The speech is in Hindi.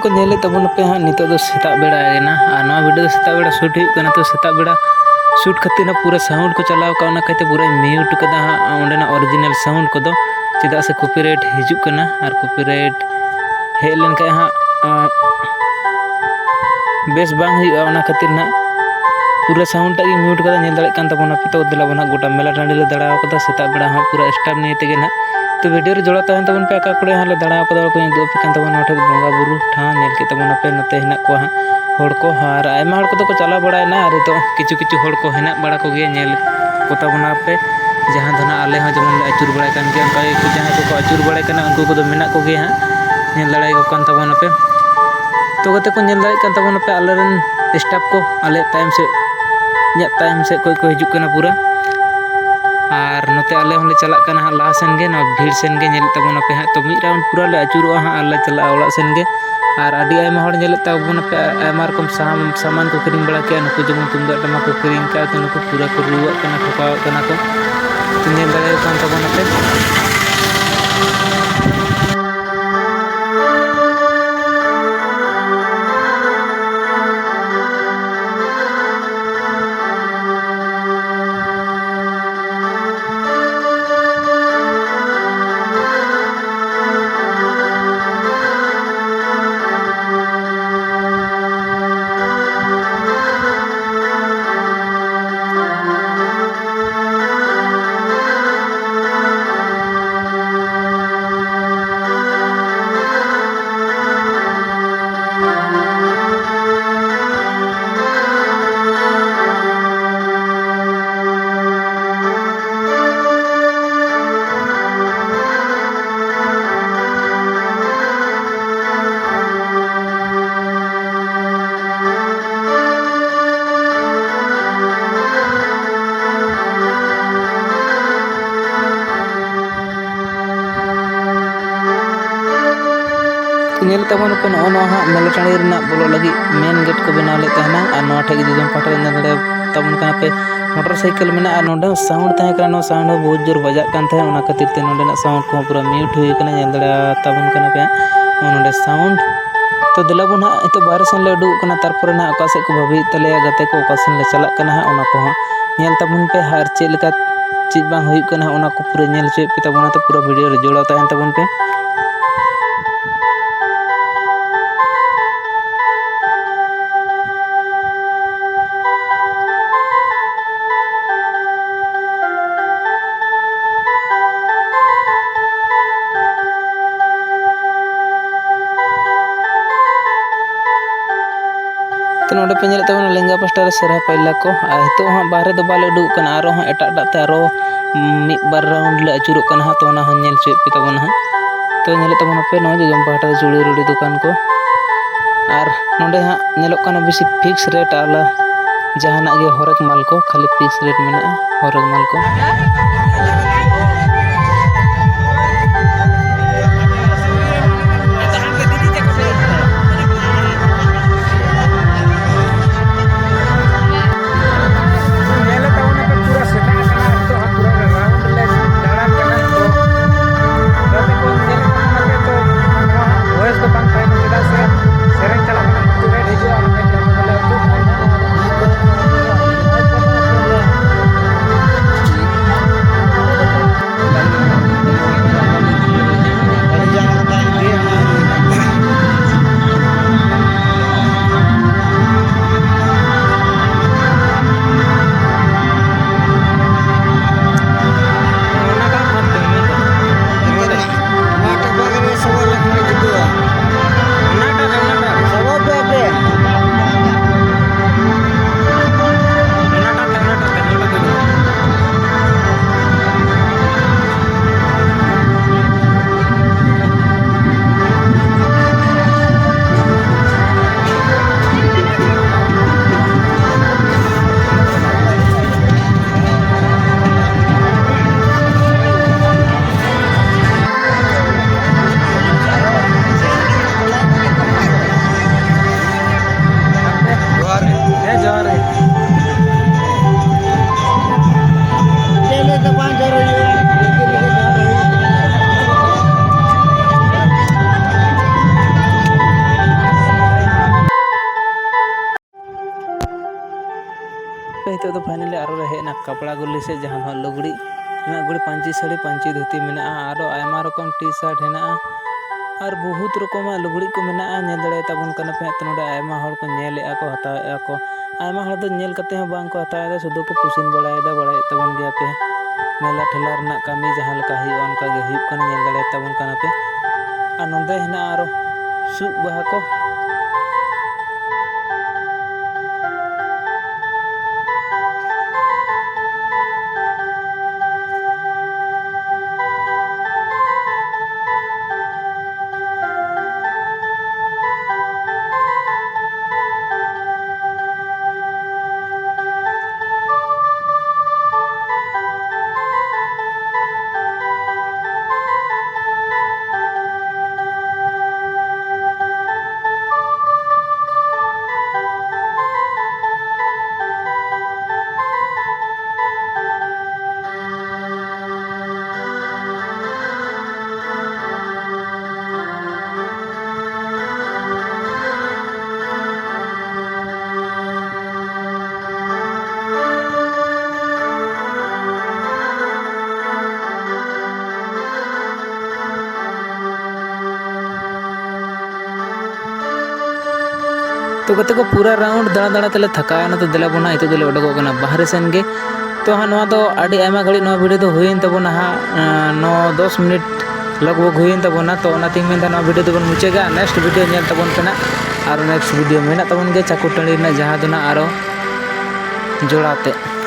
को नेले तबन पे हाँ नितो दो सेता बेड़ा ना और नवा वीडियो दो सेता बेड़ा शूट हुई कना तो सेता बेड़ा शूट खातिर ना पूरा साउंड को चलाव का ना कहते पूरा म्यूट कदा हाँ ओंडेना ओरिजिनल साउंड को दो चेदा से कॉपीराइट हिजुक कना और कॉपीराइट हेज लेन का हाँ बेस बांग हुई ओना खातिर ना पूरा साउंड टाइम म्यूट कदा नेल दाड़े कान तबना पे तो दिला बना गोटा मेला टांडी ले दड़ा कदा सेता बेड़ा हाँ पूरा स्टाफ नहीं तेगे ना तो वीडियो रे जोड़ा तहन तबन पे आका कोड़े हाँ ले दड़ा कदा को दो पे कान तबन ओठे बोंगा बुरु ठा नेल के तबना पे नते हिना को हाँ होड़ को हार आयमा होड़ को तो चला बड़ा ना अरे तो किचु किचु होड़ को हिना बड़ा को गे नेल को तबना पे जहां धना आले हाँ जमन अचुर बड़ा कान के उनका एक जहां को अचुर बड़ा कना उनको को दो मेना को गे हाँ नेल दड़ाई को कान तबना पे तो गते को नेल दाड़े कान तबना पे आलेरन स्टाफ को आले टाइम से कोई को हिजुक कना पूरा और नते आले होले चला कना हाँ लाहा सेन गे ना भीड़ सेन गे नेल तबना पे हाँ तो मिड राउंड पूरा ले अचुरो हाँ आले चला ओड़ा सेन गे और आडी आयमा होड़ नेल तबना पे आयमा रकम सामान को किरिंग बड़ा के नुकु जमन तुमदा टमा को किरिंग का तो नुकु पूरा को रुवा कना ठोका कना को तो नेल दाड़े कान तबना पे नेल तबन पे नो हाँ मेला टाणी बोलो लगी मेन गेट को बनाव लेते हैं और नवा ठेगी जोजम पाटा नडे तबन का पे मोटरसाइकिल में और नोडे साउंड तहे कना नो साउंड बहुत जोर बजा कान थे ओना खातिर ते नोडे साउंड को पूरा म्यूट हुई कना नेल दड़ा तबन कना पे नोडे साउंड तो दिला बन हाँ तो बाहर सेन ले उडुक कना तारपर ना ओका से को भाभी तले गते को ओका सेन ले चला कना हाँ ओना को हाँ नेल तबन पे हर चेल का चीज बांग हुई कना ओना को पूरा नेल चोय पे तबन तो पूरा वीडियो रे जोड़ा तहन तबन पे तो नोडे पे नेल तबन लेंगा पास्टा रे सरहा पाइला को तो हाँ बाहर दो बाले उडुक कना आरो हाँ एटा एटा ते आरो मिद बार राउंड ले अचुरुक कना हाँ तो ओना हाँ नेल चोय पे तबन हाँ तो नेल तबन पे नो जोजम पाटा चूड़ी रुड़ी दुकान को और नोडे हाँ नेलोक कना बेसी फिक्स रेट आला जहाना गे हरेक माल को खाली फिक्स रेट मेना हरेक माल को ना कपड़ा गुली से जहाँ लुगड़ी गुड़ी पांची साड़ी पांची धोती में और आयमा रकम टी शर्ट है और बहुत रकम लुगड़ी को मेना नेल दड़े तबन कना पे तो नोडे आयमा हर को नेले को हतावे को आयमा हर दो नेल कते हैं बांग को हतावे सुदो को कुसिन बड़ायदा बड़ाय तबन गया पे मेला ठेला रना कमी जहाँ लका हुई उनका गे हुई कना नेल दड़े तबन कना पे और नोंदे हेना आरो सुक बाहा को तो कते को पूरा राउंड दाड़ा दाड़ा तेले थकाना तो दिला बना इतो दिले उडको कना बाहर सेन गे तो हाँ नवा तो आडी आयमा घड़ी नवा वीडियो तो हुईन तबना हाँ 9-10 मिनट लगभग हुईन तबना तो ओनातिंग मेन नवा वीडियो तो बन मुचेगा नेक्स्ट वीडियो नेल तबन पेना और नेक्स्ट वीडियो मेना तबन गे चाकुर टंडी ना जहां दो ना आरो जोड़ाते।